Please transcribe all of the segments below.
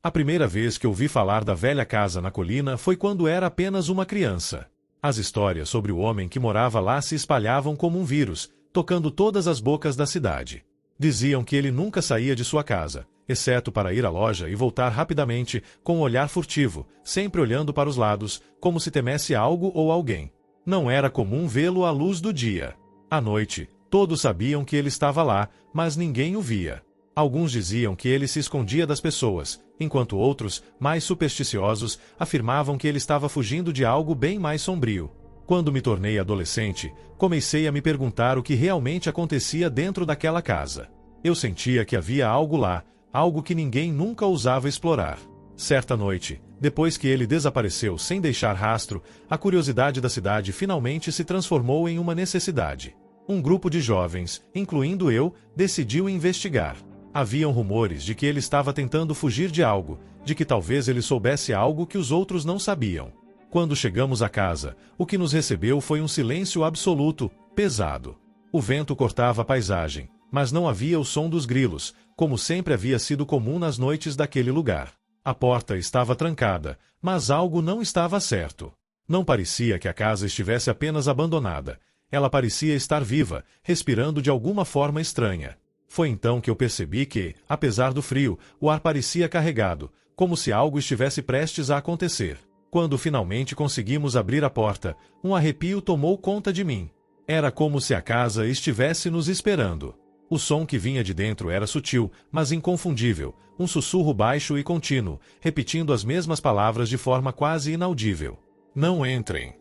A primeira vez que ouvi falar da velha casa na colina foi quando era apenas uma criança. As histórias sobre o homem que morava lá se espalhavam como um vírus, tocando todas as bocas da cidade. Diziam que ele nunca saía de sua casa, exceto para ir à loja e voltar rapidamente, com um olhar furtivo, sempre olhando para os lados, como se temesse algo ou alguém. Não era comum vê-lo à luz do dia. À noite, todos sabiam que ele estava lá, mas ninguém o via. Alguns diziam que ele se escondia das pessoas, enquanto outros, mais supersticiosos, afirmavam que ele estava fugindo de algo bem mais sombrio. Quando me tornei adolescente, comecei a me perguntar o que realmente acontecia dentro daquela casa. Eu sentia que havia algo lá, algo que ninguém nunca ousava explorar. Certa noite, depois que ele desapareceu sem deixar rastro, a curiosidade da cidade finalmente se transformou em uma necessidade. Um grupo de jovens, incluindo eu, decidiu investigar. Haviam rumores de que ele estava tentando fugir de algo, de que talvez ele soubesse algo que os outros não sabiam. Quando chegamos à casa, o que nos recebeu foi um silêncio absoluto, pesado. O vento cortava a paisagem, mas não havia o som dos grilos, como sempre havia sido comum nas noites daquele lugar. A porta estava trancada, mas algo não estava certo. Não parecia que a casa estivesse apenas abandonada. Ela parecia estar viva, respirando de alguma forma estranha. Foi então que eu percebi que, apesar do frio, o ar parecia carregado, como se algo estivesse prestes a acontecer. Quando finalmente conseguimos abrir a porta, um arrepio tomou conta de mim. Era como se a casa estivesse nos esperando. O som que vinha de dentro era sutil, mas inconfundível, um sussurro baixo e contínuo, repetindo as mesmas palavras de forma quase inaudível. Não entrem.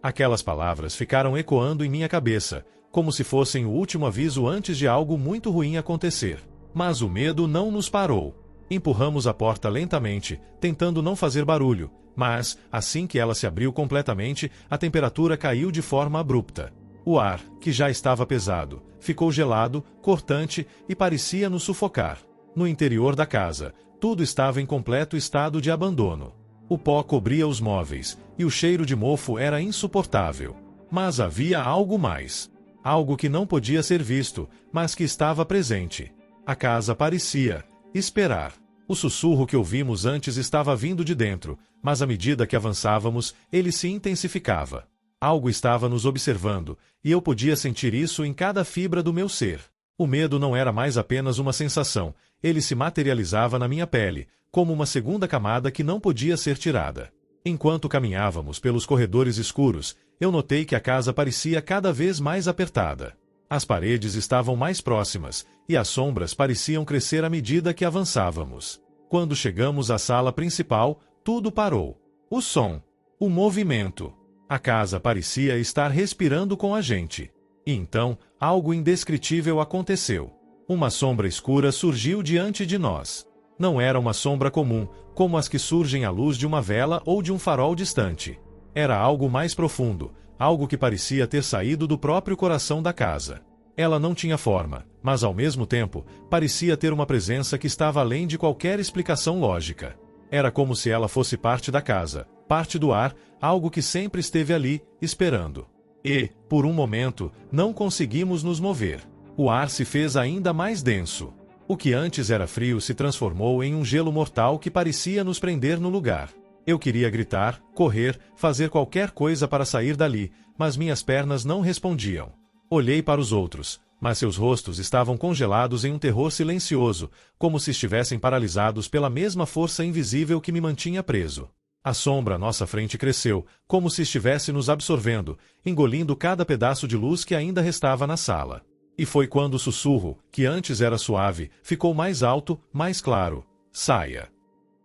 Aquelas palavras ficaram ecoando em minha cabeça, como se fossem o último aviso antes de algo muito ruim acontecer. Mas o medo não nos parou. Empurramos a porta lentamente, tentando não fazer barulho, mas, assim que ela se abriu completamente, a temperatura caiu de forma abrupta. O ar, que já estava pesado, ficou gelado, cortante e parecia nos sufocar. No interior da casa, tudo estava em completo estado de abandono. O pó cobria os móveis, e o cheiro de mofo era insuportável. Mas havia algo mais. Algo que não podia ser visto, mas que estava presente. A casa parecia esperar. O sussurro que ouvimos antes estava vindo de dentro, mas à medida que avançávamos, ele se intensificava. Algo estava nos observando, e eu podia sentir isso em cada fibra do meu ser. O medo não era mais apenas uma sensação, ele se materializava na minha pele, como uma segunda camada que não podia ser tirada. Enquanto caminhávamos pelos corredores escuros, eu notei que a casa parecia cada vez mais apertada. As paredes estavam mais próximas, e as sombras pareciam crescer à medida que avançávamos. Quando chegamos à sala principal, tudo parou. O som, o movimento. A casa parecia estar respirando com a gente. E então, algo indescritível aconteceu. Uma sombra escura surgiu diante de nós. Não era uma sombra comum, como as que surgem à luz de uma vela ou de um farol distante. Era algo mais profundo, algo que parecia ter saído do próprio coração da casa. Ela não tinha forma, mas ao mesmo tempo, parecia ter uma presença que estava além de qualquer explicação lógica. Era como se ela fosse parte da casa, parte do ar, algo que sempre esteve ali, esperando. E, por um momento, não conseguimos nos mover. O ar se fez ainda mais denso. O que antes era frio se transformou em um gelo mortal que parecia nos prender no lugar. Eu queria gritar, correr, fazer qualquer coisa para sair dali, mas minhas pernas não respondiam. Olhei para os outros, mas seus rostos estavam congelados em um terror silencioso, como se estivessem paralisados pela mesma força invisível que me mantinha preso. A sombra à nossa frente cresceu, como se estivesse nos absorvendo, engolindo cada pedaço de luz que ainda restava na sala. E foi quando o sussurro, que antes era suave, ficou mais alto, mais claro. Saia.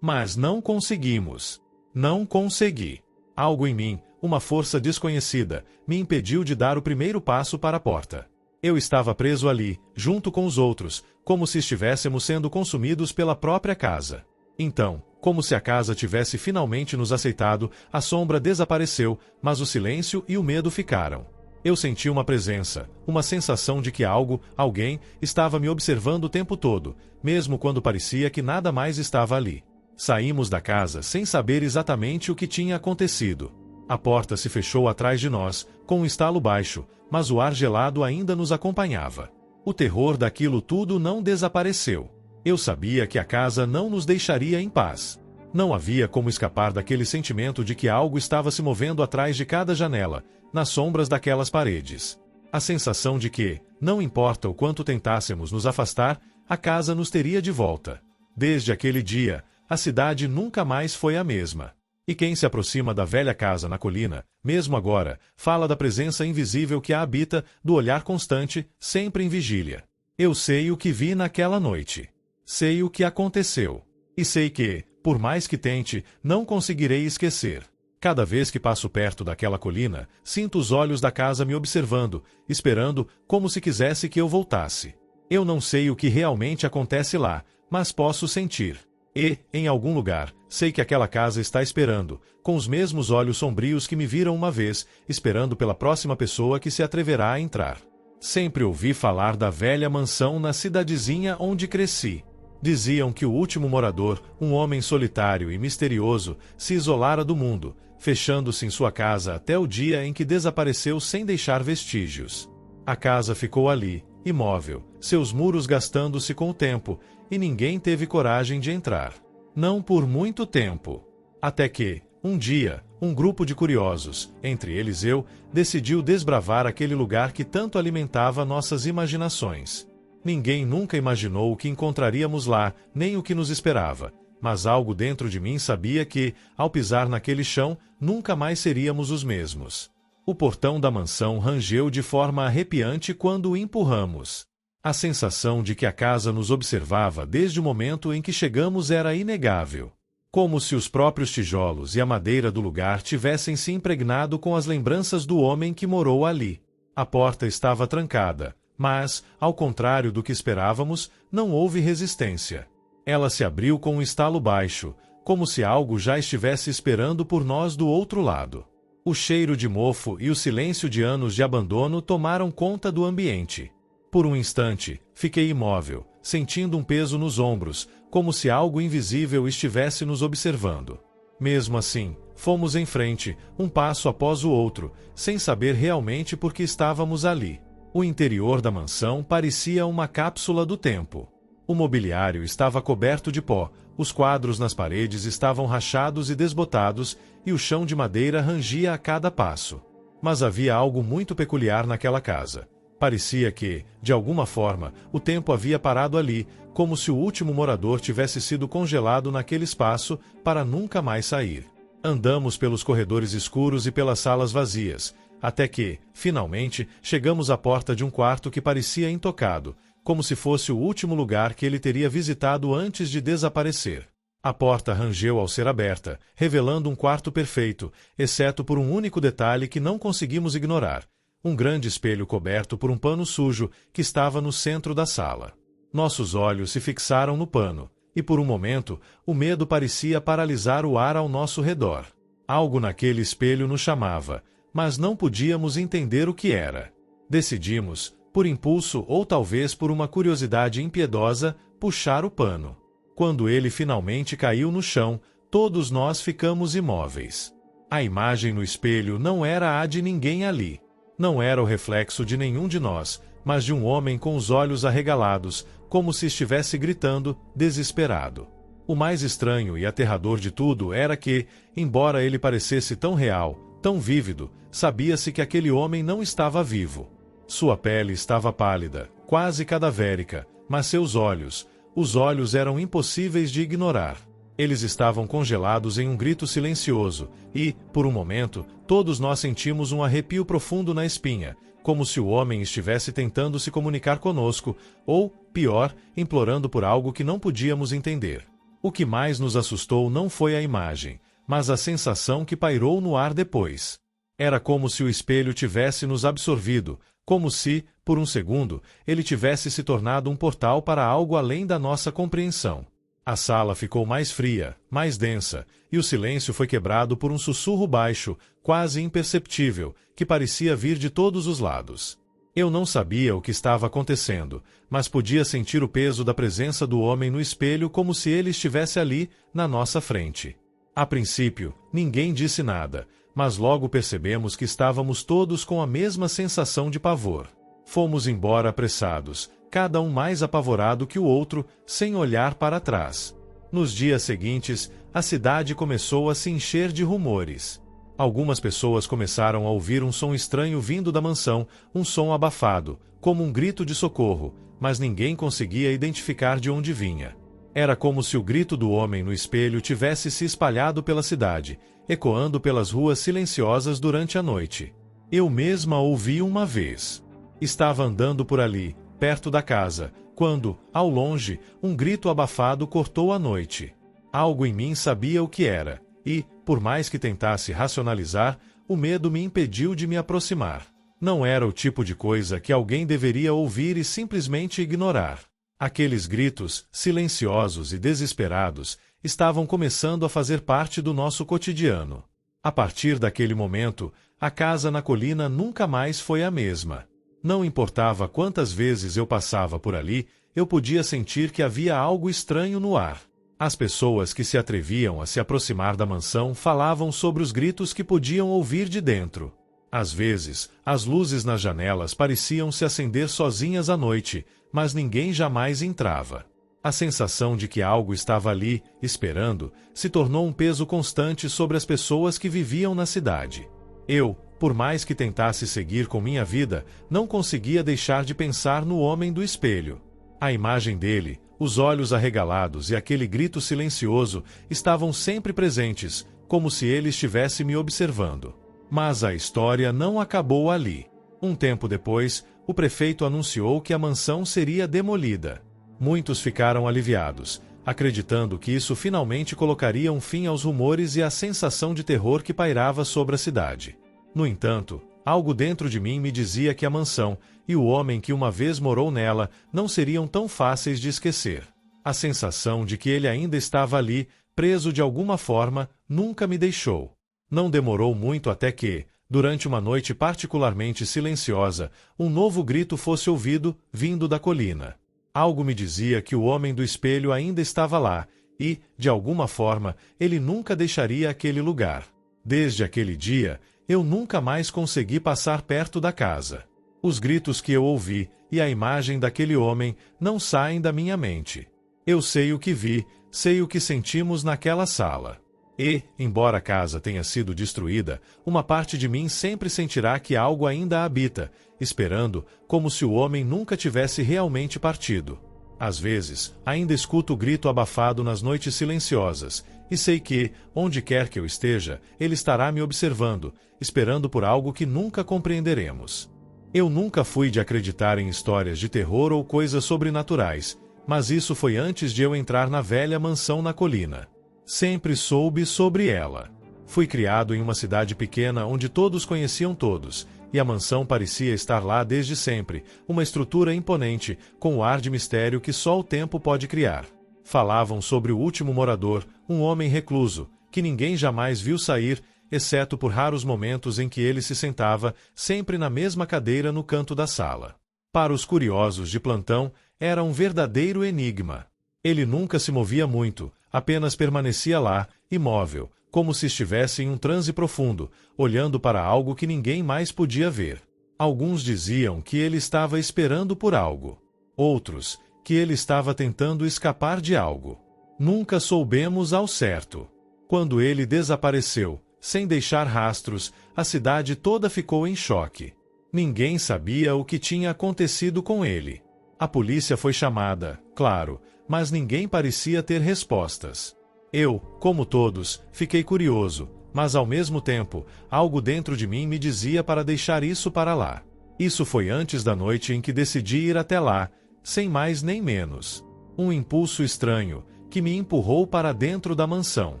Mas não conseguimos. Não consegui. Algo em mim, uma força desconhecida, me impediu de dar o primeiro passo para a porta. Eu estava preso ali, junto com os outros, como se estivéssemos sendo consumidos pela própria casa. Então, como se a casa tivesse finalmente nos aceitado, a sombra desapareceu, mas o silêncio e o medo ficaram. Eu senti uma presença, uma sensação de que algo, alguém, estava me observando o tempo todo, mesmo quando parecia que nada mais estava ali. Saímos da casa sem saber exatamente o que tinha acontecido. A porta se fechou atrás de nós, com um estalo baixo, mas o ar gelado ainda nos acompanhava. O terror daquilo tudo não desapareceu. Eu sabia que a casa não nos deixaria em paz. Não havia como escapar daquele sentimento de que algo estava se movendo atrás de cada janela, nas sombras daquelas paredes. A sensação de que, não importa o quanto tentássemos nos afastar, a casa nos teria de volta. Desde aquele dia, a cidade nunca mais foi a mesma. E quem se aproxima da velha casa na colina, mesmo agora, fala da presença invisível que a habita, do olhar constante, sempre em vigília. Eu sei o que vi naquela noite. Sei o que aconteceu. E sei que, por mais que tente, não conseguirei esquecer. Cada vez que passo perto daquela colina, sinto os olhos da casa me observando, esperando, como se quisesse que eu voltasse. Eu não sei o que realmente acontece lá, mas posso sentir. E, em algum lugar, sei que aquela casa está esperando, com os mesmos olhos sombrios que me viram uma vez, esperando pela próxima pessoa que se atreverá a entrar. Sempre ouvi falar da velha mansão na cidadezinha onde cresci. Diziam que o último morador, um homem solitário e misterioso, se isolara do mundo, fechando-se em sua casa até o dia em que desapareceu sem deixar vestígios. A casa ficou ali, imóvel, seus muros gastando-se com o tempo, e ninguém teve coragem de entrar. Não por muito tempo. Até que, um dia, um grupo de curiosos, entre eles eu, decidiu desbravar aquele lugar que tanto alimentava nossas imaginações. Ninguém nunca imaginou o que encontraríamos lá, nem o que nos esperava, mas algo dentro de mim sabia que, ao pisar naquele chão, nunca mais seríamos os mesmos. O portão da mansão rangeu de forma arrepiante quando o empurramos. A sensação de que a casa nos observava desde o momento em que chegamos era inegável. Como se os próprios tijolos e a madeira do lugar tivessem se impregnado com as lembranças do homem que morou ali. A porta estava trancada, mas, ao contrário do que esperávamos, não houve resistência. Ela se abriu com um estalo baixo, como se algo já estivesse esperando por nós do outro lado. O cheiro de mofo e o silêncio de anos de abandono tomaram conta do ambiente. Por um instante, fiquei imóvel, sentindo um peso nos ombros, como se algo invisível estivesse nos observando. Mesmo assim, fomos em frente, um passo após o outro, sem saber realmente por que estávamos ali. O interior da mansão parecia uma cápsula do tempo. O mobiliário estava coberto de pó, os quadros nas paredes estavam rachados e desbotados, e o chão de madeira rangia a cada passo. Mas havia algo muito peculiar naquela casa. Parecia que, de alguma forma, o tempo havia parado ali, como se o último morador tivesse sido congelado naquele espaço para nunca mais sair. Andamos pelos corredores escuros e pelas salas vazias, até que, finalmente, chegamos à porta de um quarto que parecia intocado, como se fosse o último lugar que ele teria visitado antes de desaparecer. A porta rangeu ao ser aberta, revelando um quarto perfeito, exceto por um único detalhe que não conseguimos ignorar: um grande espelho coberto por um pano sujo que estava no centro da sala. Nossos olhos se fixaram no pano, e por um momento, o medo parecia paralisar o ar ao nosso redor. Algo naquele espelho nos chamava, mas não podíamos entender o que era. Decidimos, por impulso ou talvez por uma curiosidade impiedosa, puxar o pano. Quando ele finalmente caiu no chão, todos nós ficamos imóveis. A imagem no espelho não era a de ninguém ali. Não era o reflexo de nenhum de nós, mas de um homem com os olhos arregalados, como se estivesse gritando, desesperado. O mais estranho e aterrador de tudo era que, embora ele parecesse tão real, tão vívido, sabia-se que aquele homem não estava vivo. Sua pele estava pálida, quase cadavérica, mas seus olhos, os olhos eram impossíveis de ignorar. Eles estavam congelados em um grito silencioso e, por um momento, todos nós sentimos um arrepio profundo na espinha, como se o homem estivesse tentando se comunicar conosco, ou, pior, implorando por algo que não podíamos entender. O que mais nos assustou não foi a imagem, mas a sensação que pairou no ar depois. Era como se o espelho tivesse nos absorvido, como se, por um segundo, ele tivesse se tornado um portal para algo além da nossa compreensão. A sala ficou mais fria, mais densa, e o silêncio foi quebrado por um sussurro baixo, quase imperceptível, que parecia vir de todos os lados. Eu não sabia o que estava acontecendo, mas podia sentir o peso da presença do homem no espelho como se ele estivesse ali, na nossa frente. A princípio, ninguém disse nada, mas logo percebemos que estávamos todos com a mesma sensação de pavor. Fomos embora apressados, cada um mais apavorado que o outro, sem olhar para trás. Nos dias seguintes, a cidade começou a se encher de rumores. Algumas pessoas começaram a ouvir um som estranho vindo da mansão, um som abafado, como um grito de socorro, mas ninguém conseguia identificar de onde vinha. Era como se o grito do homem no espelho tivesse se espalhado pela cidade, ecoando pelas ruas silenciosas durante a noite. Eu mesma ouvi uma vez. Estava andando por ali, perto da casa, quando, ao longe, um grito abafado cortou a noite. Algo em mim sabia o que era, e, por mais que tentasse racionalizar, o medo me impediu de me aproximar. Não era o tipo de coisa que alguém deveria ouvir e simplesmente ignorar. Aqueles gritos, silenciosos e desesperados, estavam começando a fazer parte do nosso cotidiano. A partir daquele momento, a casa na colina nunca mais foi a mesma. Não importava quantas vezes eu passava por ali, eu podia sentir que havia algo estranho no ar. As pessoas que se atreviam a se aproximar da mansão falavam sobre os gritos que podiam ouvir de dentro. Às vezes, as luzes nas janelas pareciam se acender sozinhas à noite, mas ninguém jamais entrava. A sensação de que algo estava ali, esperando, se tornou um peso constante sobre as pessoas que viviam na cidade. Eu, por mais que tentasse seguir com minha vida, não conseguia deixar de pensar no homem do espelho. A imagem dele, os olhos arregalados e aquele grito silencioso estavam sempre presentes, como se ele estivesse me observando. Mas a história não acabou ali. Um tempo depois, o prefeito anunciou que a mansão seria demolida. Muitos ficaram aliviados, acreditando que isso finalmente colocaria um fim aos rumores e à sensação de terror que pairava sobre a cidade. No entanto, algo dentro de mim me dizia que a mansão e o homem que uma vez morou nela não seriam tão fáceis de esquecer. A sensação de que ele ainda estava ali, preso de alguma forma, nunca me deixou. Não demorou muito até que, durante uma noite particularmente silenciosa, um novo grito fosse ouvido, vindo da colina. Algo me dizia que o homem do espelho ainda estava lá, e, de alguma forma, ele nunca deixaria aquele lugar. Desde aquele dia, eu nunca mais consegui passar perto da casa. Os gritos que eu ouvi e a imagem daquele homem não saem da minha mente. Eu sei o que vi, sei o que sentimos naquela sala. E, embora a casa tenha sido destruída, uma parte de mim sempre sentirá que algo ainda a habita, esperando, como se o homem nunca tivesse realmente partido. Às vezes, ainda escuto o grito abafado nas noites silenciosas, e sei que, onde quer que eu esteja, ele estará me observando, esperando por algo que nunca compreenderemos. Eu nunca fui de acreditar em histórias de terror ou coisas sobrenaturais, mas isso foi antes de eu entrar na velha mansão na colina. Sempre soube sobre ela. Fui criado em uma cidade pequena onde todos conheciam todos, e a mansão parecia estar lá desde sempre, uma estrutura imponente, com o ar de mistério que só o tempo pode criar. Falavam sobre o último morador, um homem recluso, que ninguém jamais viu sair, exceto por raros momentos em que ele se sentava, sempre na mesma cadeira no canto da sala. Para os curiosos de plantão, era um verdadeiro enigma. Ele nunca se movia muito, apenas permanecia lá, imóvel, como se estivesse em um transe profundo, olhando para algo que ninguém mais podia ver. Alguns diziam que ele estava esperando por algo. Outros, que ele estava tentando escapar de algo. Nunca soubemos ao certo. Quando ele desapareceu, sem deixar rastros, a cidade toda ficou em choque. Ninguém sabia o que tinha acontecido com ele. A polícia foi chamada, claro, mas ninguém parecia ter respostas. Eu, como todos, fiquei curioso, mas ao mesmo tempo, algo dentro de mim me dizia para deixar isso para lá. Isso foi antes da noite em que decidi ir até lá, sem mais nem menos. Um impulso estranho, que me empurrou para dentro da mansão.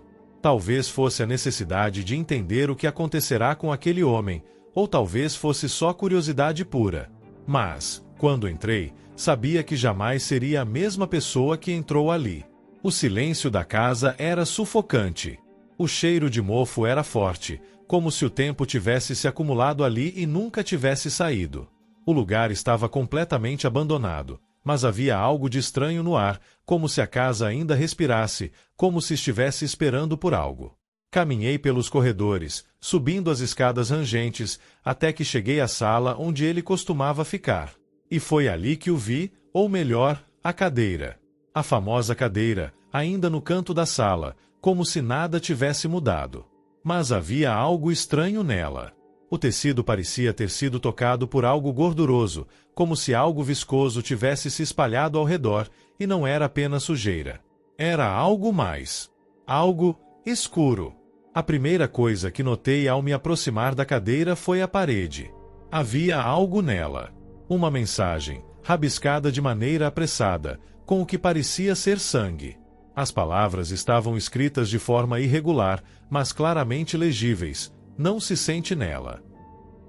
Talvez fosse a necessidade de entender o que acontecerá com aquele homem, ou talvez fosse só curiosidade pura. Mas, quando entrei, sabia que jamais seria a mesma pessoa que entrou ali. O silêncio da casa era sufocante. O cheiro de mofo era forte, como se o tempo tivesse se acumulado ali e nunca tivesse saído. O lugar estava completamente abandonado, mas havia algo de estranho no ar, como se a casa ainda respirasse, como se estivesse esperando por algo. Caminhei pelos corredores, subindo as escadas rangentes, até que cheguei à sala onde ele costumava ficar. E foi ali que o vi, Ou melhor, a cadeira. A famosa cadeira, ainda no canto da sala, como se nada tivesse mudado. Mas havia algo estranho nela. O tecido parecia ter sido tocado por algo gorduroso, como se algo viscoso tivesse se espalhado ao redor, e não era apenas sujeira. Era algo mais. Algo escuro. A primeira coisa que notei ao me aproximar da cadeira foi a parede. Havia algo nela. Uma mensagem, rabiscada de maneira apressada, com o que parecia ser sangue. As palavras estavam escritas de forma irregular, mas claramente legíveis. Não se sente nela.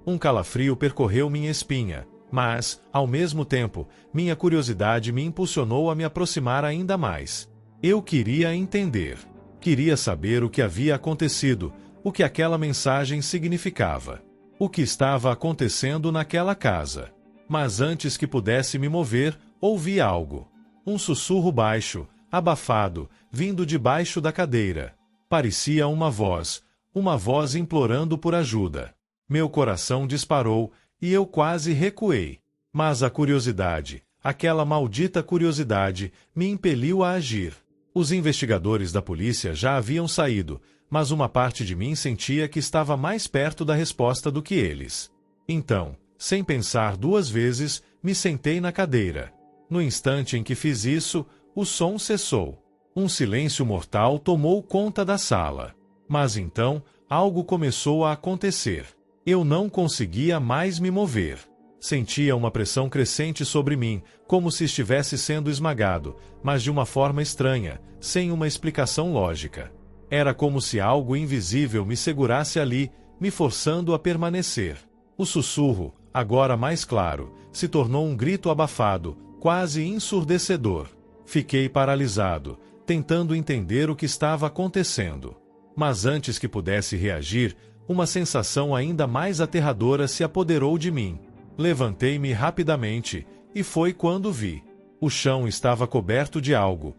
Um calafrio percorreu minha espinha, mas, ao mesmo tempo, minha curiosidade me impulsionou a me aproximar ainda mais. Eu queria entender. Queria saber o que havia acontecido, o que aquela mensagem significava. O que estava acontecendo naquela casa. Mas antes que pudesse me mover, ouvi algo. Um sussurro baixo, abafado, vindo debaixo da cadeira. Parecia uma voz implorando por ajuda. Meu coração disparou e eu quase recuei. Mas a curiosidade, aquela maldita curiosidade, me impeliu a agir. Os investigadores da polícia já haviam saído, mas uma parte de mim sentia que estava mais perto da resposta do que eles. Então, sem pensar duas vezes, me sentei na cadeira. No instante em que fiz isso, o som cessou. Um silêncio mortal tomou conta da sala. Mas então, algo começou a acontecer. Eu não conseguia mais me mover. Sentia uma pressão crescente sobre mim, como se estivesse sendo esmagado, mas de uma forma estranha, sem uma explicação lógica. Era como se algo invisível me segurasse ali, me forçando a permanecer. O sussurro, agora mais claro, se tornou um grito abafado, quase ensurdecedor. Fiquei paralisado, tentando entender o que estava acontecendo. Mas antes que pudesse reagir, uma sensação ainda mais aterradora se apoderou de mim. Levantei-me rapidamente, e foi quando vi. O chão estava coberto de algo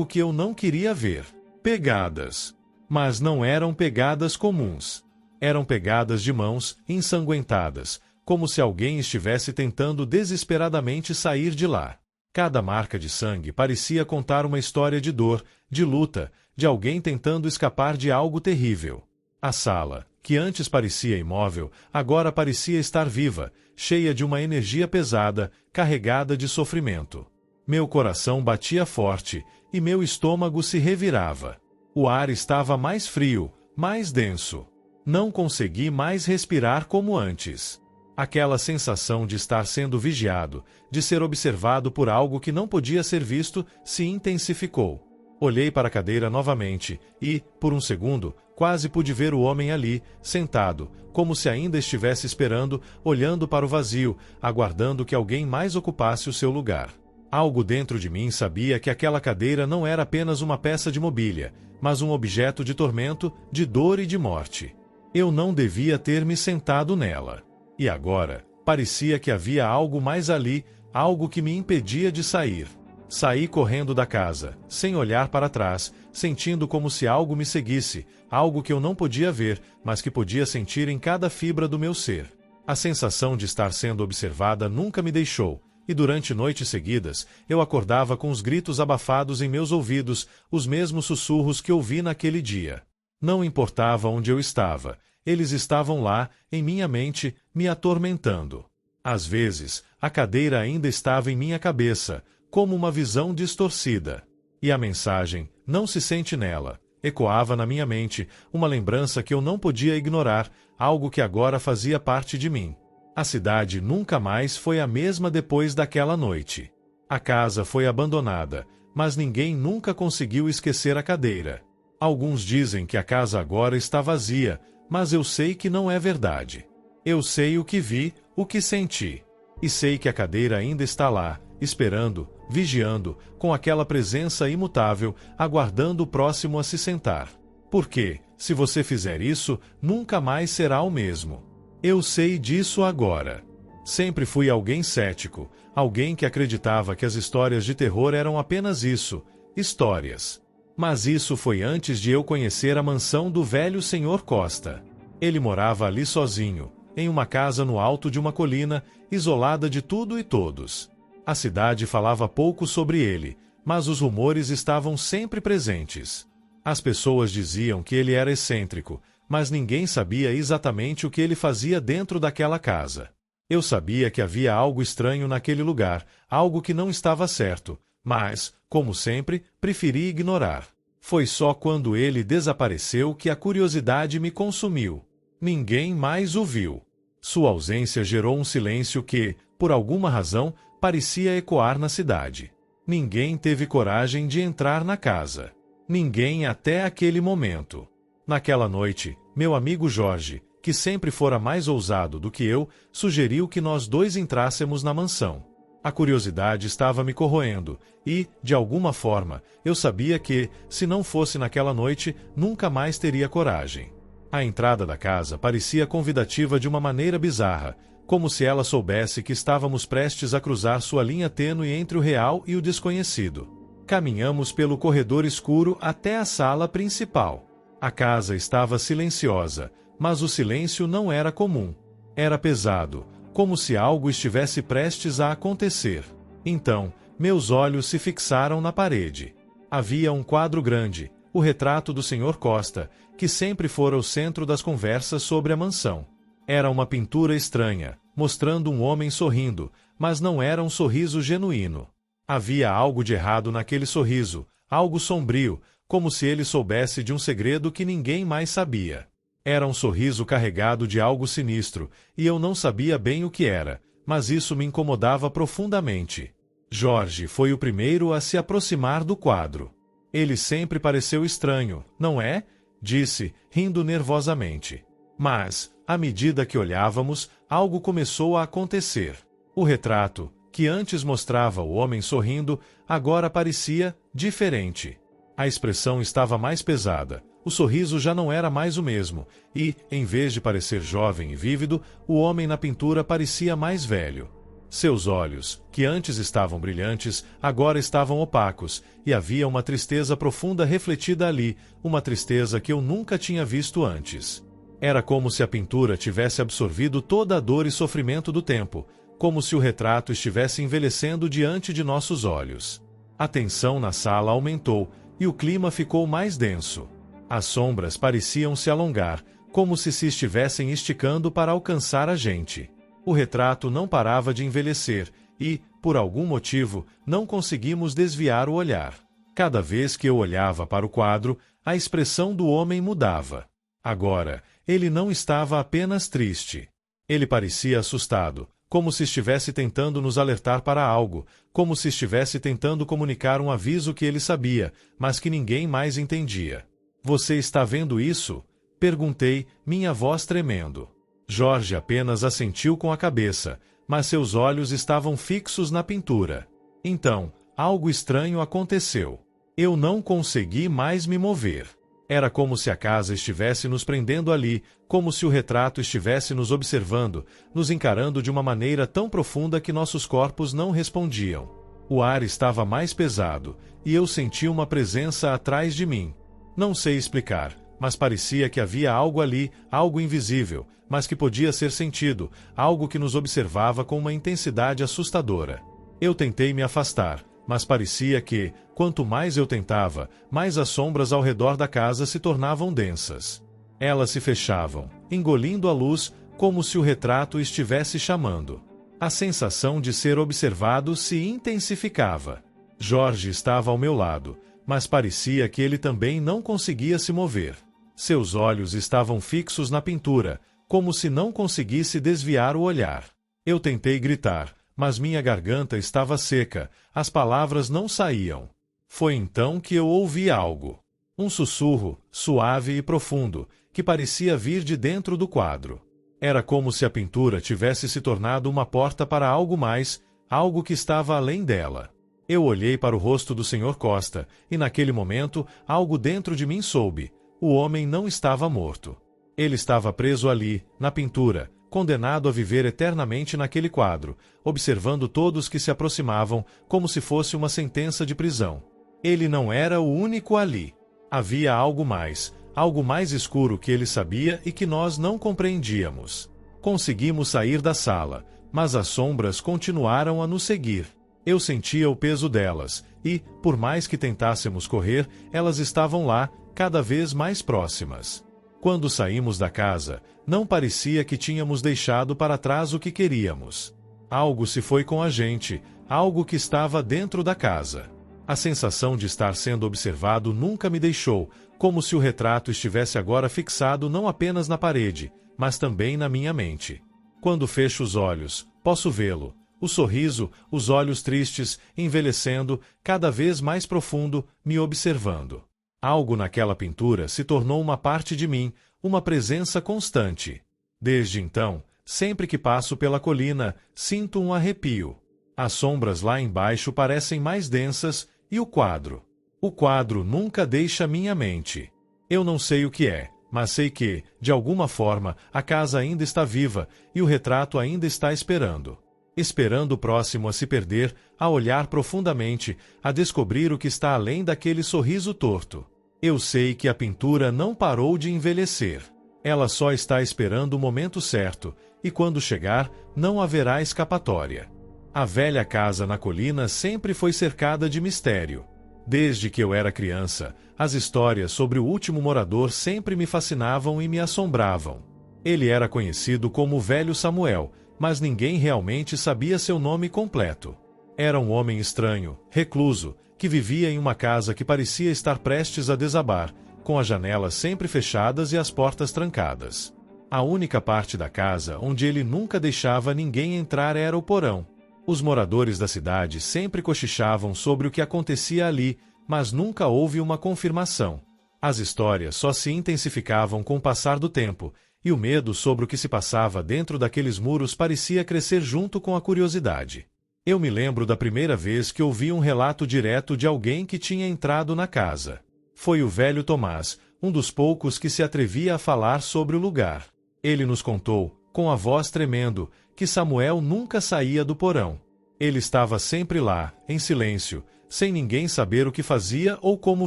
que eu não queria ver. Pegadas. Mas não eram pegadas comuns. Eram pegadas de mãos ensanguentadas, como se alguém estivesse tentando desesperadamente sair de lá. Cada marca de sangue parecia contar uma história de dor, de luta, de alguém tentando escapar de algo terrível. A sala, que antes parecia imóvel, agora parecia estar viva, cheia de uma energia pesada, carregada de sofrimento. Meu coração batia forte, e meu estômago se revirava. O ar estava mais frio, mais denso. Não consegui mais respirar como antes. Aquela sensação de estar sendo vigiado, de ser observado por algo que não podia ser visto, se intensificou. Olhei para a cadeira novamente e, por um segundo, quase pude ver o homem ali, sentado, como se ainda estivesse esperando, olhando para o vazio, aguardando que alguém mais ocupasse o seu lugar. Algo dentro de mim sabia que aquela cadeira não era apenas uma peça de mobília, mas um objeto de tormento, de dor e de morte. Eu não devia ter me sentado nela. E agora, parecia que havia algo mais ali, algo que me impedia de sair. Saí correndo da casa, sem olhar para trás, sentindo como se algo me seguisse, algo que eu não podia ver, mas que podia sentir em cada fibra do meu ser. A sensação de estar sendo observada nunca me deixou, e durante noites seguidas, eu acordava com os gritos abafados em meus ouvidos, os mesmos sussurros que ouvi naquele dia. Não importava onde eu estava, eles estavam lá, em minha mente, me atormentando. Às vezes, a cadeira ainda estava em minha cabeça, como uma visão distorcida. E a mensagem, não se sente nela, ecoava na minha mente, uma lembrança que eu não podia ignorar, algo que agora fazia parte de mim. A cidade nunca mais foi a mesma depois daquela noite. A casa foi abandonada, mas ninguém nunca conseguiu esquecer a cadeira. Alguns dizem que a casa agora está vazia, mas eu sei que não é verdade. Eu sei o que vi, o que senti. E sei que a cadeira ainda está lá, esperando, vigiando, com aquela presença imutável, aguardando o próximo a se sentar. Porque, se você fizer isso, nunca mais será o mesmo. Eu sei disso agora. Sempre fui alguém cético, alguém que acreditava que as histórias de terror eram apenas isso, histórias. Mas isso foi antes de eu conhecer a mansão do velho Sr. Costa. Ele morava ali sozinho, em uma casa no alto de uma colina, isolada de tudo e todos. A cidade falava pouco sobre ele, mas os rumores estavam sempre presentes. As pessoas diziam que ele era excêntrico, mas ninguém sabia exatamente o que ele fazia dentro daquela casa. Eu sabia que havia algo estranho naquele lugar, algo que não estava certo, mas, como sempre, preferi ignorar. Foi só quando ele desapareceu que a curiosidade me consumiu. Ninguém mais o viu. Sua ausência gerou um silêncio que, por alguma razão, parecia ecoar na cidade. Ninguém teve coragem de entrar na casa. Ninguém até aquele momento. Naquela noite, meu amigo Jorge, que sempre fora mais ousado do que eu, sugeriu que nós dois entrássemos na mansão. A curiosidade estava me corroendo e, de alguma forma, eu sabia que, se não fosse naquela noite, nunca mais teria coragem. A entrada da casa parecia convidativa de uma maneira bizarra, como se ela soubesse que estávamos prestes a cruzar sua linha tênue entre o real e o desconhecido. Caminhamos pelo corredor escuro até a sala principal. A casa estava silenciosa, mas o silêncio não era comum. Era pesado, como se algo estivesse prestes a acontecer. Então, meus olhos se fixaram na parede. Havia um quadro grande, o retrato do Sr. Costa, que sempre fora o centro das conversas sobre a mansão. Era uma pintura estranha, mostrando um homem sorrindo, mas não era um sorriso genuíno. Havia algo de errado naquele sorriso, algo sombrio, como se ele soubesse de um segredo que ninguém mais sabia. Era um sorriso carregado de algo sinistro, e eu não sabia bem o que era, mas isso me incomodava profundamente. Jorge foi o primeiro a se aproximar do quadro. Ele sempre pareceu estranho, não é? Disse, rindo nervosamente. Mas, à medida que olhávamos, algo começou a acontecer. O retrato, que antes mostrava o homem sorrindo, agora parecia diferente. A expressão estava mais pesada, o sorriso já não era mais o mesmo, e, em vez de parecer jovem e vívido, o homem na pintura parecia mais velho. Seus olhos, que antes estavam brilhantes, agora estavam opacos, e havia uma tristeza profunda refletida ali, uma tristeza que eu nunca tinha visto antes. Era como se a pintura tivesse absorvido toda a dor e sofrimento do tempo, como se o retrato estivesse envelhecendo diante de nossos olhos. A tensão na sala aumentou, e o clima ficou mais denso. As sombras pareciam se alongar, como se estivessem esticando para alcançar a gente. O retrato não parava de envelhecer e, por algum motivo, não conseguimos desviar o olhar. Cada vez que eu olhava para o quadro, a expressão do homem mudava. Agora, ele não estava apenas triste. Ele parecia assustado, como se estivesse tentando nos alertar para algo, como se estivesse tentando comunicar um aviso que ele sabia, mas que ninguém mais entendia. Você está vendo isso? Perguntei, minha voz tremendo. Jorge apenas assentiu com a cabeça, mas seus olhos estavam fixos na pintura. Então, algo estranho aconteceu. Eu não consegui mais me mover. Era como se a casa estivesse nos prendendo ali, como se o retrato estivesse nos observando, nos encarando de uma maneira tão profunda que nossos corpos não respondiam. O ar estava mais pesado, e eu senti uma presença atrás de mim. Não sei explicar, mas parecia que havia algo ali, algo invisível, mas que podia ser sentido, algo que nos observava com uma intensidade assustadora. Eu tentei me afastar, mas parecia que, quanto mais eu tentava, mais as sombras ao redor da casa se tornavam densas. Elas se fechavam, engolindo a luz, como se o retrato estivesse chamando. A sensação de ser observado se intensificava. Jorge estava ao meu lado, mas parecia que ele também não conseguia se mover. Seus olhos estavam fixos na pintura, como se não conseguisse desviar o olhar. Eu tentei gritar, mas minha garganta estava seca, as palavras não saíam. Foi então que eu ouvi algo. Um sussurro, suave e profundo, que parecia vir de dentro do quadro. Era como se a pintura tivesse se tornado uma porta para algo mais, algo que estava além dela. Eu olhei para o rosto do Sr. Costa, e naquele momento, algo dentro de mim soube. O homem não estava morto. Ele estava preso ali, na pintura, condenado a viver eternamente naquele quadro, observando todos que se aproximavam, como se fosse uma sentença de prisão. Ele não era o único ali. Havia algo mais escuro que ele sabia e que nós não compreendíamos. Conseguimos sair da sala, mas as sombras continuaram a nos seguir. Eu sentia o peso delas, e, por mais que tentássemos correr, elas estavam lá, cada vez mais próximas. Quando saímos da casa, não parecia que tínhamos deixado para trás o que queríamos. Algo se foi com a gente, algo que estava dentro da casa. A sensação de estar sendo observado nunca me deixou, como se o retrato estivesse agora fixado não apenas na parede, mas também na minha mente. Quando fecho os olhos, posso vê-lo. O sorriso, os olhos tristes, envelhecendo, cada vez mais profundo, me observando. Algo naquela pintura se tornou uma parte de mim, uma presença constante. Desde então, sempre que passo pela colina, sinto um arrepio. As sombras lá embaixo parecem mais densas, e o quadro? O quadro nunca deixa minha mente. Eu não sei o que é, mas sei que, de alguma forma, a casa ainda está viva, e o retrato ainda está esperando. Esperando o próximo a se perder, a olhar profundamente, a descobrir o que está além daquele sorriso torto. Eu sei que a pintura não parou de envelhecer. Ela só está esperando o momento certo, e quando chegar, não haverá escapatória. A velha casa na colina sempre foi cercada de mistério. Desde que eu era criança, as histórias sobre o último morador sempre me fascinavam e me assombravam. Ele era conhecido como o Velho Samuel, mas ninguém realmente sabia seu nome completo. Era um homem estranho, recluso, que vivia em uma casa que parecia estar prestes a desabar, com as janelas sempre fechadas e as portas trancadas. A única parte da casa onde ele nunca deixava ninguém entrar era o porão. Os moradores da cidade sempre cochichavam sobre o que acontecia ali, mas nunca houve uma confirmação. As histórias só se intensificavam com o passar do tempo, e o medo sobre o que se passava dentro daqueles muros parecia crescer junto com a curiosidade. Eu me lembro da primeira vez que ouvi um relato direto de alguém que tinha entrado na casa. Foi o velho Tomás, um dos poucos que se atrevia a falar sobre o lugar. Ele nos contou, com a voz tremendo, que Samuel nunca saía do porão. Ele estava sempre lá, em silêncio, sem ninguém saber o que fazia ou como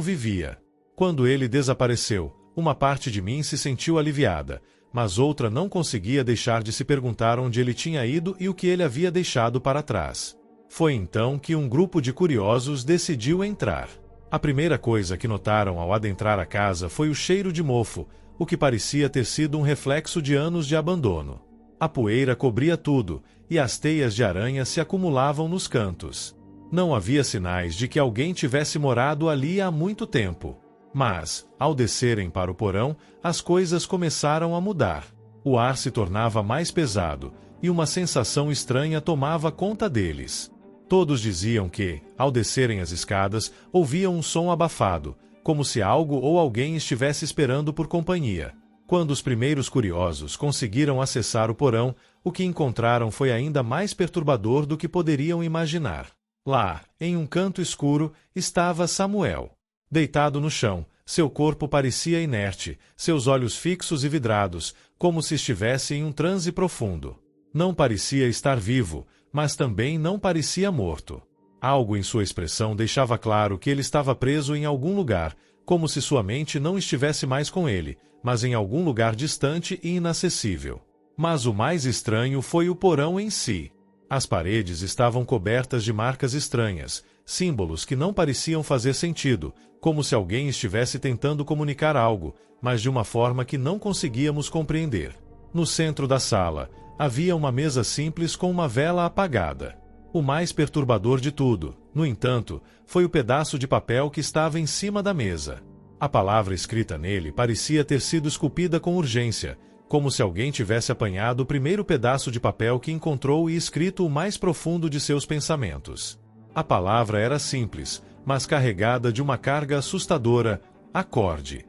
vivia. Quando ele desapareceu, uma parte de mim se sentiu aliviada, mas outra não conseguia deixar de se perguntar onde ele tinha ido e o que ele havia deixado para trás. Foi então que um grupo de curiosos decidiu entrar. A primeira coisa que notaram ao adentrar a casa foi o cheiro de mofo, o que parecia ter sido um reflexo de anos de abandono. A poeira cobria tudo, e as teias de aranha se acumulavam nos cantos. Não havia sinais de que alguém tivesse morado ali há muito tempo. Mas, ao descerem para o porão, as coisas começaram a mudar. O ar se tornava mais pesado, e uma sensação estranha tomava conta deles. Todos diziam que, ao descerem as escadas, ouviam um som abafado, como se algo ou alguém estivesse esperando por companhia. Quando os primeiros curiosos conseguiram acessar o porão, o que encontraram foi ainda mais perturbador do que poderiam imaginar. Lá, em um canto escuro, estava Samuel. Deitado no chão, seu corpo parecia inerte, seus olhos fixos e vidrados, como se estivesse em um transe profundo. Não parecia estar vivo, mas também não parecia morto. Algo em sua expressão deixava claro que ele estava preso em algum lugar, como se sua mente não estivesse mais com ele, mas em algum lugar distante e inacessível. Mas o mais estranho foi o porão em si. As paredes estavam cobertas de marcas estranhas, símbolos que não pareciam fazer sentido, como se alguém estivesse tentando comunicar algo, mas de uma forma que não conseguíamos compreender. No centro da sala, havia uma mesa simples com uma vela apagada. O mais perturbador de tudo, no entanto, foi o pedaço de papel que estava em cima da mesa. A palavra escrita nele parecia ter sido esculpida com urgência, como se alguém tivesse apanhado o primeiro pedaço de papel que encontrou e escrito o mais profundo de seus pensamentos. A palavra era simples, mas carregada de uma carga assustadora: acorde.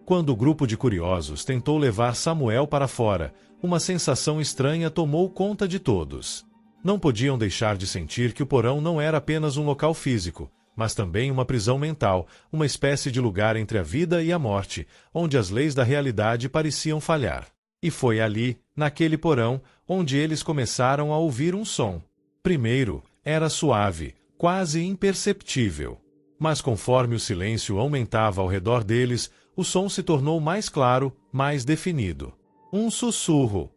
Quando o grupo de curiosos tentou levar Samuel para fora, uma sensação estranha tomou conta de todos. Não podiam deixar de sentir que o porão não era apenas um local físico, mas também uma prisão mental, uma espécie de lugar entre a vida e a morte, onde as leis da realidade pareciam falhar. E foi ali, naquele porão, onde eles começaram a ouvir um som. Primeiro, era suave, quase imperceptível. Mas conforme o silêncio aumentava ao redor deles, o som se tornou mais claro, mais definido. Um sussurro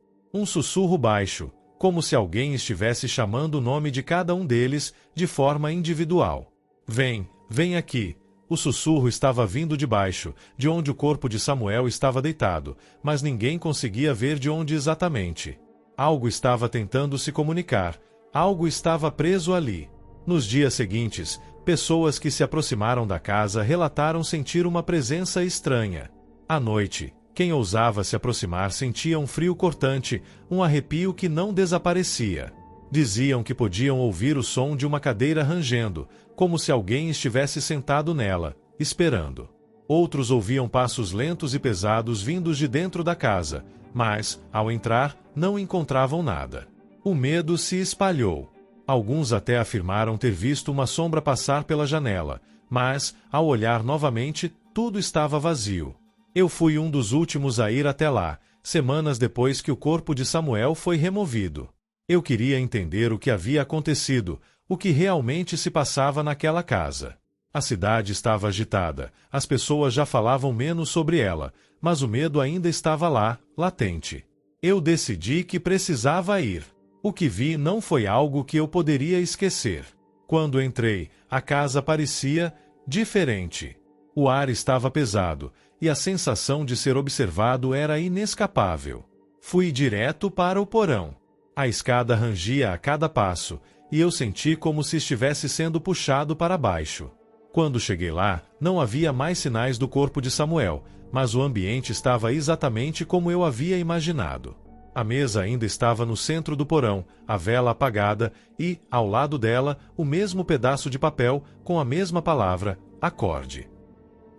baixo, como se alguém estivesse chamando o nome de cada um deles de forma individual. Vem, vem aqui. O sussurro estava vindo de baixo, de onde o corpo de Samuel estava deitado, mas ninguém conseguia ver de onde exatamente. Algo estava tentando se comunicar, algo estava preso ali. Nos dias seguintes, pessoas que se aproximaram da casa relataram sentir uma presença estranha. À noite, quem ousava se aproximar sentia um frio cortante, um arrepio que não desaparecia. Diziam que podiam ouvir o som de uma cadeira rangendo, como se alguém estivesse sentado nela, esperando. Outros ouviam passos lentos e pesados vindos de dentro da casa, mas, ao entrar, não encontravam nada. O medo se espalhou. Alguns até afirmaram ter visto uma sombra passar pela janela, mas, ao olhar novamente, tudo estava vazio. Eu fui um dos últimos a ir até lá, semanas depois que o corpo de Samuel foi removido. Eu queria entender o que havia acontecido, o que realmente se passava naquela casa. A cidade estava agitada, as pessoas já falavam menos sobre ela, mas o medo ainda estava lá, latente. Eu decidi que precisava ir. O que vi não foi algo que eu poderia esquecer. Quando entrei, a casa parecia diferente. O ar estava pesado, e a sensação de ser observado era inescapável. Fui direto para o porão. A escada rangia a cada passo, e eu senti como se estivesse sendo puxado para baixo. Quando cheguei lá, não havia mais sinais do corpo de Samuel, mas o ambiente estava exatamente como eu havia imaginado. A mesa ainda estava no centro do porão, a vela apagada e, ao lado dela, o mesmo pedaço de papel com a mesma palavra, acorde.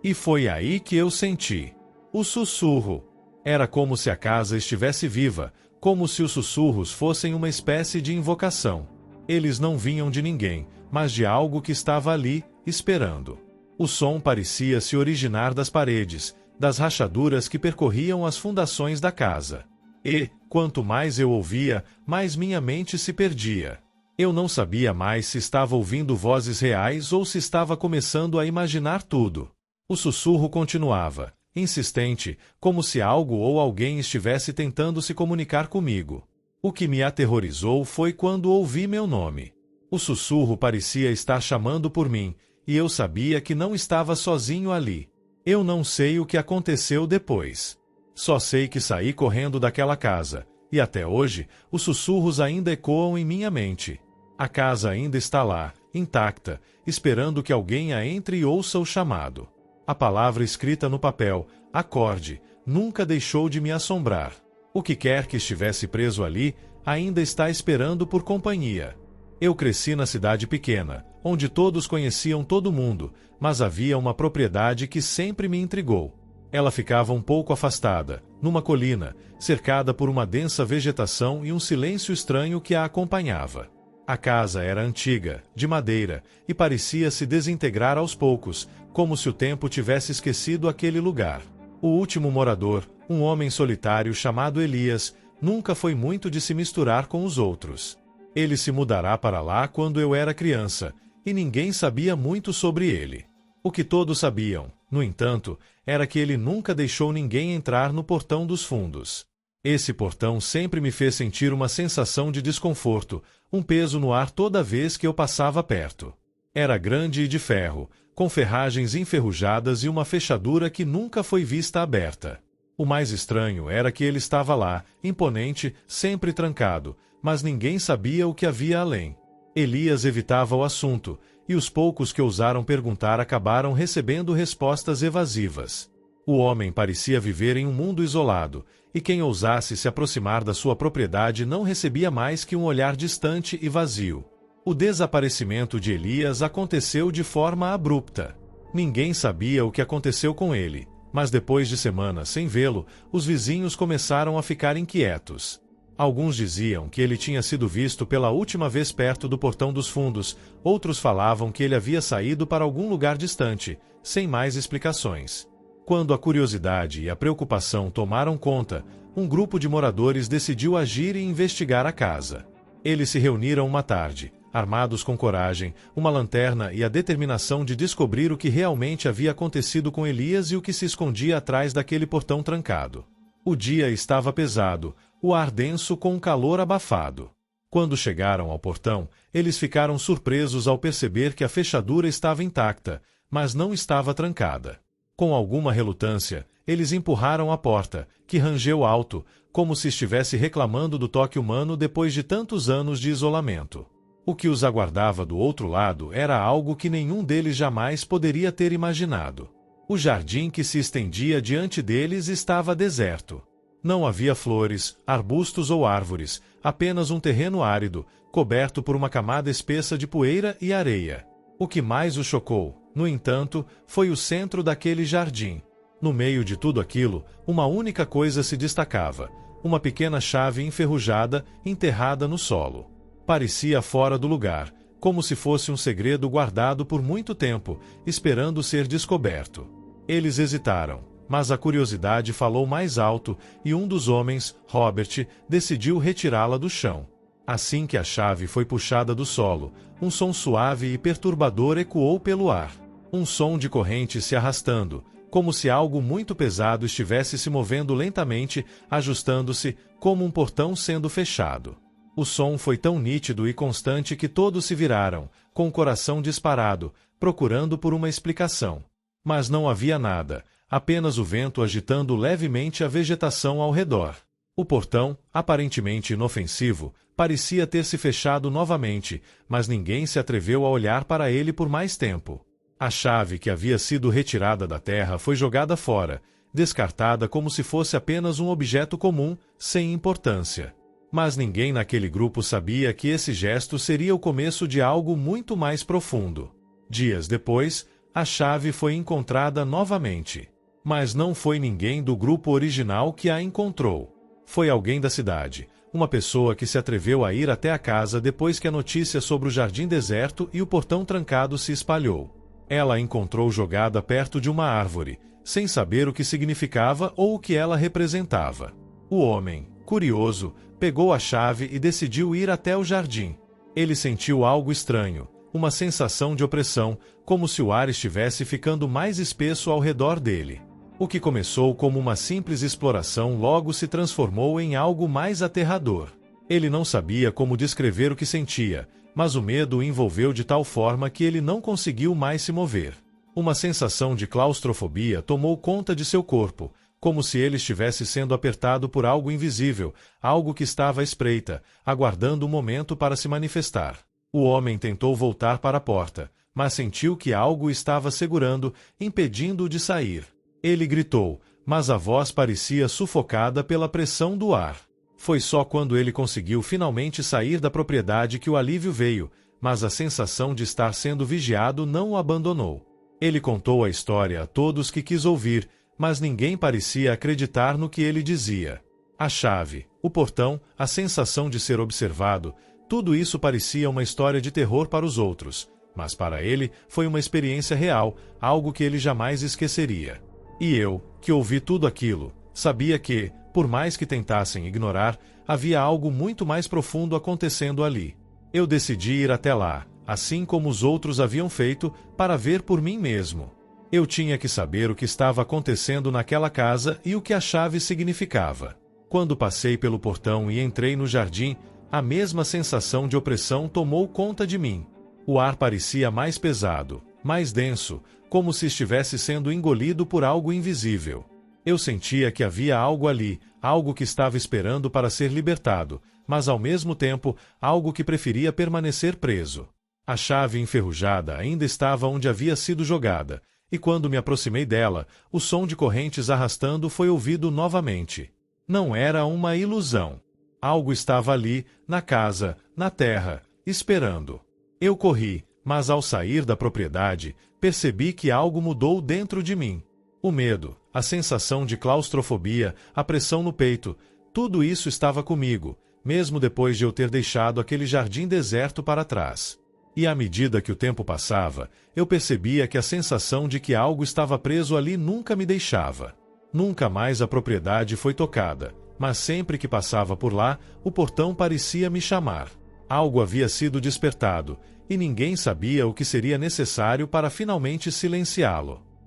E foi aí que eu senti o sussurro. Era como se a casa estivesse viva, como se os sussurros fossem uma espécie de invocação. Eles não vinham de ninguém, mas de algo que estava ali, esperando. O som parecia se originar das paredes, das rachaduras que percorriam as fundações da casa. E, quanto mais eu ouvia, mais minha mente se perdia. Eu não sabia mais se estava ouvindo vozes reais ou se estava começando a imaginar tudo. O sussurro continuava, insistente, como se algo ou alguém estivesse tentando se comunicar comigo. O que me aterrorizou foi quando ouvi meu nome. O sussurro parecia estar chamando por mim, e eu sabia que não estava sozinho ali. Eu não sei o que aconteceu depois. Só sei que saí correndo daquela casa, e até hoje, os sussurros ainda ecoam em minha mente. A casa ainda está lá, intacta, esperando que alguém a entre e ouça o chamado. A palavra escrita no papel, acorde, nunca deixou de me assombrar. O que quer que estivesse preso ali, ainda está esperando por companhia. Eu cresci na cidade pequena, onde todos conheciam todo mundo, mas havia uma propriedade que sempre me intrigou. Ela ficava um pouco afastada, numa colina, cercada por uma densa vegetação e um silêncio estranho que a acompanhava. A casa era antiga, de madeira, e parecia se desintegrar aos poucos, como se o tempo tivesse esquecido aquele lugar. O último morador, um homem solitário chamado Elias, nunca foi muito de se misturar com os outros. Ele se mudará para lá quando eu era criança, e ninguém sabia muito sobre ele. O que todos sabiam, no entanto, era que ele nunca deixou ninguém entrar no portão dos fundos. Esse portão sempre me fez sentir uma sensação de desconforto, um peso no ar toda vez que eu passava perto. Era grande e de ferro, com ferragens enferrujadas e uma fechadura que nunca foi vista aberta. O mais estranho era que ele estava lá, imponente, sempre trancado, mas ninguém sabia o que havia além. Elias evitava o assunto, e os poucos que ousaram perguntar acabaram recebendo respostas evasivas. O homem parecia viver em um mundo isolado, e quem ousasse se aproximar da sua propriedade não recebia mais que um olhar distante e vazio. O desaparecimento de Elias aconteceu de forma abrupta. Ninguém sabia o que aconteceu com ele, mas depois de semanas sem vê-lo, os vizinhos começaram a ficar inquietos. Alguns diziam que ele tinha sido visto pela última vez perto do portão dos fundos, outros falavam que ele havia saído para algum lugar distante, sem mais explicações. Quando a curiosidade e a preocupação tomaram conta, um grupo de moradores decidiu agir e investigar a casa. Eles se reuniram uma tarde, armados com coragem, uma lanterna e a determinação de descobrir o que realmente havia acontecido com Elias e o que se escondia atrás daquele portão trancado. O dia estava pesado, o ar denso com um calor abafado. Quando chegaram ao portão, eles ficaram surpresos ao perceber que a fechadura estava intacta, mas não estava trancada. Com alguma relutância, eles empurraram a porta, que rangeu alto, como se estivesse reclamando do toque humano depois de tantos anos de isolamento. O que os aguardava do outro lado era algo que nenhum deles jamais poderia ter imaginado. O jardim que se estendia diante deles estava deserto. Não havia flores, arbustos ou árvores, apenas um terreno árido, coberto por uma camada espessa de poeira e areia. O que mais os chocou, no entanto, foi o centro daquele jardim. No meio de tudo aquilo, uma única coisa se destacava: uma pequena chave enferrujada enterrada no solo. Parecia fora do lugar, como se fosse um segredo guardado por muito tempo, esperando ser descoberto. Eles hesitaram, mas a curiosidade falou mais alto e um dos homens, Robert, decidiu retirá-la do chão. Assim que a chave foi puxada do solo, um som suave e perturbador ecoou pelo ar. Um som de corrente se arrastando, como se algo muito pesado estivesse se movendo lentamente, ajustando-se, como um portão sendo fechado. O som foi tão nítido e constante que todos se viraram, com o coração disparado, procurando por uma explicação. Mas não havia nada, apenas o vento agitando levemente a vegetação ao redor. O portão, aparentemente inofensivo, parecia ter se fechado novamente, mas ninguém se atreveu a olhar para ele por mais tempo. A chave que havia sido retirada da terra foi jogada fora, descartada como se fosse apenas um objeto comum, sem importância. Mas ninguém naquele grupo sabia que esse gesto seria o começo de algo muito mais profundo. Dias depois, a chave foi encontrada novamente. Mas não foi ninguém do grupo original que a encontrou. Foi alguém da cidade, uma pessoa que se atreveu a ir até a casa depois que a notícia sobre o jardim deserto e o portão trancado se espalhou. Ela a encontrou jogada perto de uma árvore, sem saber o que significava ou o que ela representava. O homem, curioso, pegou a chave e decidiu ir até o jardim. Ele sentiu algo estranho, uma sensação de opressão, como se o ar estivesse ficando mais espesso ao redor dele. O que começou como uma simples exploração logo se transformou em algo mais aterrador. Ele não sabia como descrever o que sentia, mas o medo o envolveu de tal forma que ele não conseguiu mais se mover. Uma sensação de claustrofobia tomou conta de seu corpo, como se ele estivesse sendo apertado por algo invisível, algo que estava à espreita, aguardando um momento para se manifestar. O homem tentou voltar para a porta, mas sentiu que algo o estava segurando, impedindo-o de sair. Ele gritou, mas a voz parecia sufocada pela pressão do ar. Foi só quando ele conseguiu finalmente sair da propriedade que o alívio veio, mas a sensação de estar sendo vigiado não o abandonou. Ele contou a história a todos que quis ouvir, mas ninguém parecia acreditar no que ele dizia. A chave, o portão, a sensação de ser observado, tudo isso parecia uma história de terror para os outros, mas para ele foi uma experiência real, algo que ele jamais esqueceria. E eu, que ouvi tudo aquilo, sabia que, por mais que tentassem ignorar, havia algo muito mais profundo acontecendo ali. Eu decidi ir até lá, assim como os outros haviam feito, para ver por mim mesmo. Eu tinha que saber o que estava acontecendo naquela casa e o que a chave significava. Quando passei pelo portão e entrei no jardim, a mesma sensação de opressão tomou conta de mim. O ar parecia mais pesado, mais denso, como se estivesse sendo engolido por algo invisível. Eu sentia que havia algo ali, algo que estava esperando para ser libertado, mas ao mesmo tempo, algo que preferia permanecer preso. A chave enferrujada ainda estava onde havia sido jogada, e quando me aproximei dela, o som de correntes arrastando foi ouvido novamente. Não era uma ilusão. Algo estava ali, na casa, na terra, esperando. Eu corri, mas ao sair da propriedade, percebi que algo mudou dentro de mim. O medo, a sensação de claustrofobia, a pressão no peito, tudo isso estava comigo, mesmo depois de eu ter deixado aquele jardim deserto para trás. E à medida que o tempo passava, eu percebia que a sensação de que algo estava preso ali nunca me deixava. Nunca mais a propriedade foi tocada, mas sempre que passava por lá, o portão parecia me chamar. Algo havia sido despertado, e ninguém sabia o que seria necessário para finalmente silenciá-lo.